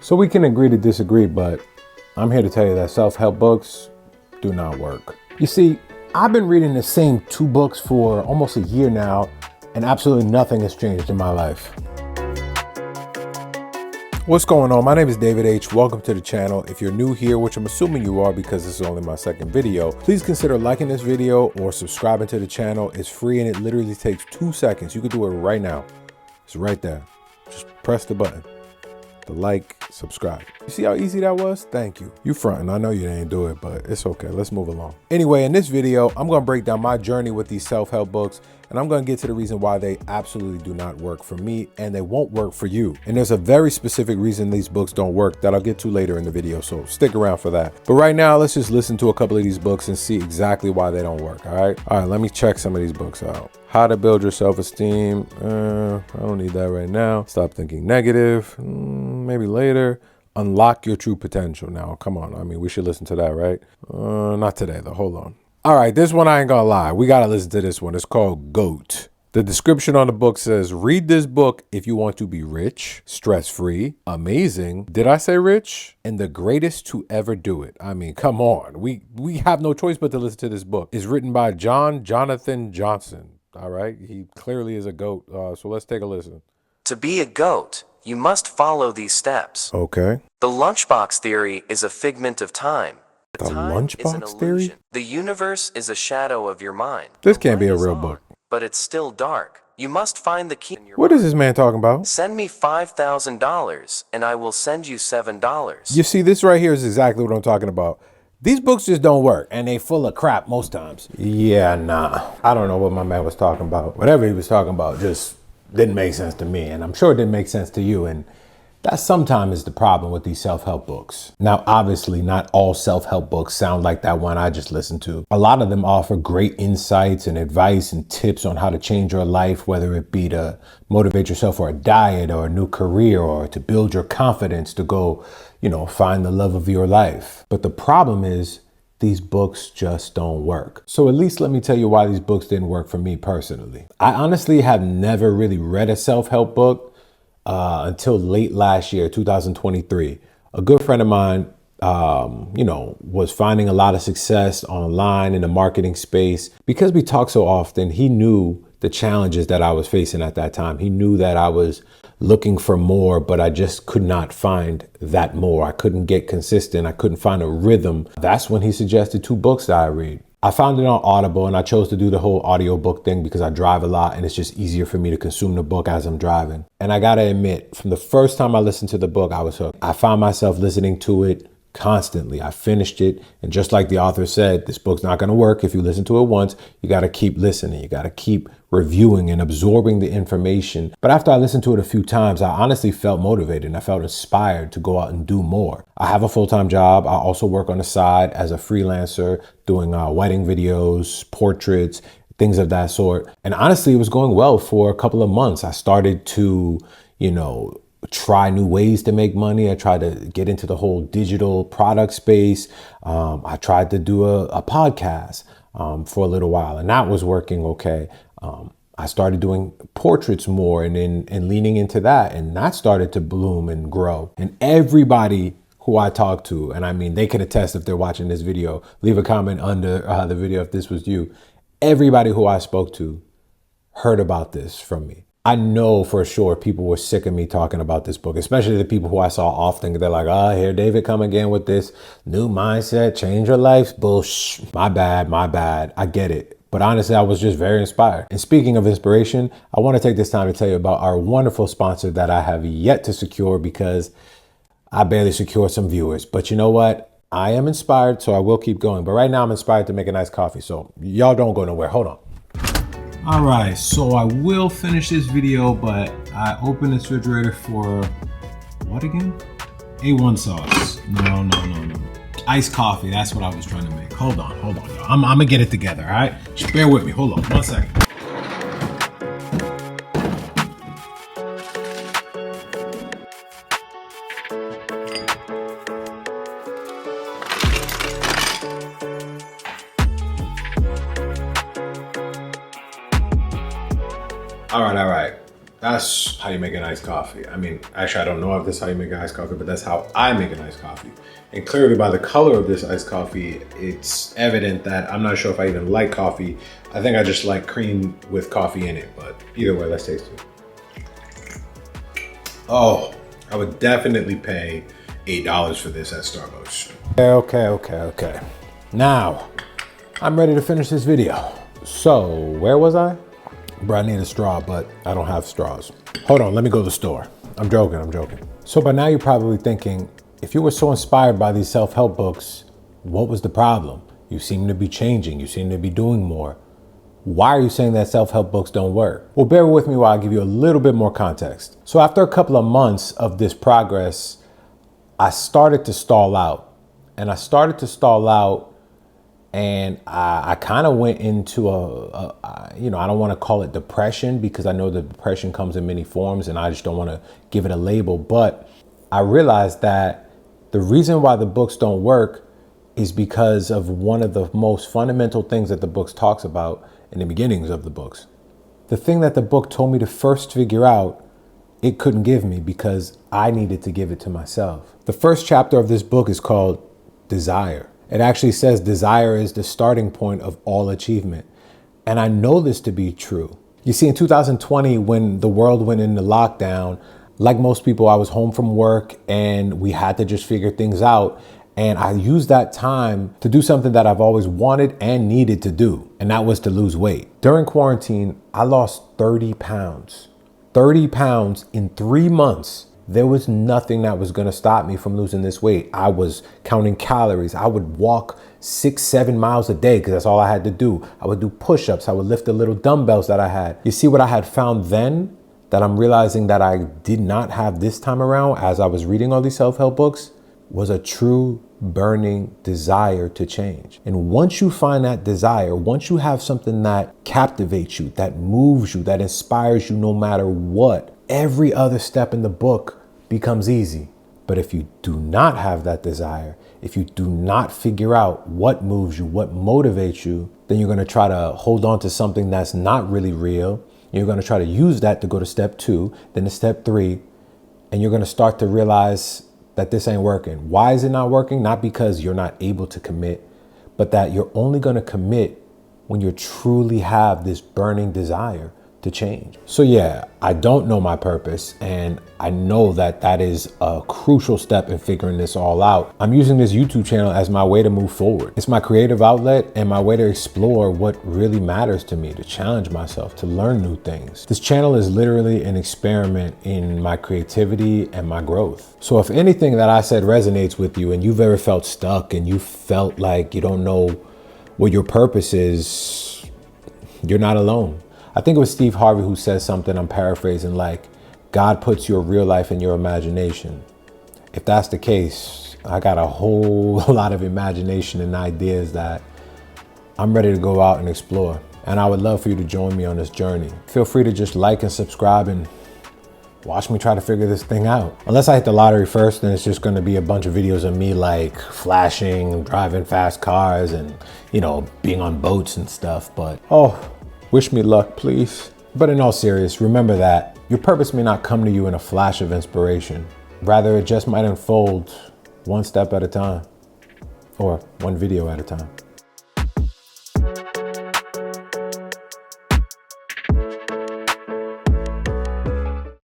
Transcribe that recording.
So we can agree to disagree, but I'm here to tell you that self-help books do not work. You see, I've been reading the same 2 books for almost a year now, and absolutely nothing has changed in my life. What's going on? My name is David H. Welcome to the channel. If you're new here, which I'm assuming you are because this is only my second video, please consider liking this video or subscribing to the channel. It's free and it literally takes 2 seconds. You can do it right now. It's right there. Just press the button. The like, subscribe. You see how easy that was? Thank you. You frontin', I know you didn't do it, but it's okay. Let's move along. Anyway, in this video, I'm gonna break down my journey with these self-help books, and I'm gonna get to the reason why they absolutely do not work for me, and they won't work for you. And there's a very specific reason these books don't work that I'll get to later in the video, so stick around for that. But right now, let's just listen to a couple of these books and see exactly why they don't work, all right? All right, let me check some of these books out. How to Build Your Self-Esteem. I don't need that right now. Stop Thinking Negative. Maybe later. Unlock Your True Potential. Now, come on. I mean, we should listen to that, right? Not today, though. Hold on. All right, this one I ain't gonna lie. We gotta listen to this one. It's called GOAT. The description on the book says, read this book if you want to be rich, stress-free, amazing. Did I say rich? And the greatest to ever do it. I mean, come on. We have no choice but to listen to this book. It's written by Jonathan Johnson. All right, he clearly is a GOAT. So let's take a listen. To be a GOAT, you must follow these steps. Okay. The lunchbox theory is a figment of time. The Time is an lunchbox theory? illusion. The universe is a shadow of your mind. This The can't be light a is real on, book. but it's still dark. You must find the key in your What mind. is this man talking about? Send me $5,000 and I will send you $7. You see, this right here is exactly what I'm talking about. These books just don't work, and they full of crap most times. Yeah, nah. I don't know what my man was talking about. Whatever he was talking about just didn't make sense to me, and I'm sure it didn't make sense to you, and that sometimes is the problem with these self-help books. Now, obviously, not all self-help books sound like that one I just listened to. A lot of them offer great insights and advice and tips on how to change your life, whether it be to motivate yourself for a diet or a new career or to build your confidence to go, find the love of your life. But the problem is these books just don't work. So at least let me tell you why these books didn't work for me personally. I honestly have never really read a self-help book until late last year, 2023. A good friend of mine, was finding a lot of success online in the marketing space. Because we talk so often, he knew the challenges that I was facing at that time. He knew that I was looking for more, but I just could not find that more. I couldn't get consistent. I couldn't find a rhythm. That's when he suggested 2 books that I read. I found it on Audible, and I chose to do the whole audiobook thing because I drive a lot and it's just easier for me to consume the book as I'm driving. And I gotta admit, from the first time I listened to the book, I was hooked. I found myself listening to it constantly. I finished it. And just like the author said, this book's not going to work if you listen to it once. You got to keep listening. You got to keep reviewing and absorbing the information. But after I listened to it a few times, I honestly felt motivated and I felt inspired to go out and do more. I have a full-time job. I also work on the side as a freelancer doing wedding videos, portraits, things of that sort. And honestly, it was going well for a couple of months. I started to, try new ways to make money. I tried to get into the whole digital product space. I tried to do a podcast for a little while, and that was working okay. I started doing portraits more and leaning into that, and that started to bloom and grow. And everybody who I talked to, and I mean, they can attest if they're watching this video, leave a comment under the video if this was you. Everybody who I spoke to heard about this from me. I know for sure people were sick of me talking about this book, especially the people who I saw often. They're like, here David come again with this new mindset, change your life, bullshit. My bad. I get it. But honestly, I was just very inspired. And speaking of inspiration, I want to take this time to tell you about our wonderful sponsor that I have yet to secure because I barely secured some viewers. But you know what? I am inspired, so I will keep going. But right now I'm inspired to make a nice coffee. So y'all don't go nowhere. Hold on. All right, so I will finish this video, but I opened this refrigerator for what again? A1 sauce. No. Iced coffee, that's what I was trying to make. Hold on, y'all. I'm gonna get it together, all right? Just bear with me, hold on, 1 second. All right. that's how you make an iced coffee. I mean, actually, I don't know if this is how you make an iced coffee, but that's how I make an iced coffee. And clearly by the color of this iced coffee, it's evident that I'm not sure if I even like coffee. I think I just like cream with coffee in it, but either way, let's taste it. Oh, I would definitely pay $8 for this at Starbucks. Okay. Now, I'm ready to finish this video. So, where was I? Bro, I need a straw, but I don't have straws. Hold on, let me go to the store. I'm joking. So by now you're probably thinking, if you were so inspired by these self-help books, what was the problem? You seem to be changing, you seem to be doing more. Why are you saying that self-help books don't work? Well, bear with me while I give you a little bit more context. So after a couple of months of this progress, I started to stall out. And I kind of went into I don't want to call it depression, because I know that depression comes in many forms and I just don't want to give it a label. But I realized that the reason why the books don't work is because of one of the most fundamental things that the books talks about in the beginnings of the books. The thing that the book told me to first figure out, it couldn't give me because I needed to give it to myself. The first chapter of this book is called Desire. It actually says desire is the starting point of all achievement. And I know this to be true. You see, in 2020, when the world went into lockdown, like most people, I was home from work and we had to just figure things out. And I used that time to do something that I've always wanted and needed to do. And that was to lose weight. During quarantine, I lost 30 pounds. 30 pounds in 3 months. There was nothing that was gonna stop me from losing this weight. I was counting calories. I would walk 6-7 miles a day because that's all I had to do. I would do push-ups. I would lift the little dumbbells that I had. You see what I had found then that I'm realizing that I did not have this time around as I was reading all these self-help books was a true burning desire to change. And once you find that desire, once you have something that captivates you, that moves you, that inspires you no matter what, every other step in the book becomes easy. But if you do not have that desire, if you do not figure out what moves you, what motivates you, then you're going to try to hold on to something that's not really real. You're going to try to use that to go to step 2, then to step 3, and you're going to start to realize that this ain't working. Why is it not working? Not because you're not able to commit, but that you're only going to commit when you truly have this burning desire to change. So yeah, I don't know my purpose, and I know that that is a crucial step in figuring this all out. I'm using this YouTube channel as my way to move forward. It's my creative outlet and my way to explore what really matters to me, to challenge myself, to learn new things. This channel is literally an experiment in my creativity and my growth. So if anything that I said resonates with you and you've ever felt stuck and you felt like you don't know what your purpose is, you're not alone. I think it was Steve Harvey who says something, I'm paraphrasing, like, God puts your real life in your imagination. If that's the case, I got a whole lot of imagination and ideas that I'm ready to go out and explore. And I would love for you to join me on this journey. Feel free to just like and subscribe and watch me try to figure this thing out. Unless I hit the lottery first, then it's just gonna be a bunch of videos of me like flashing, driving fast cars and, being on boats and stuff. But, wish me luck, please. But in all seriousness, remember that your purpose may not come to you in a flash of inspiration. Rather, it just might unfold one step at a time or one video at a time.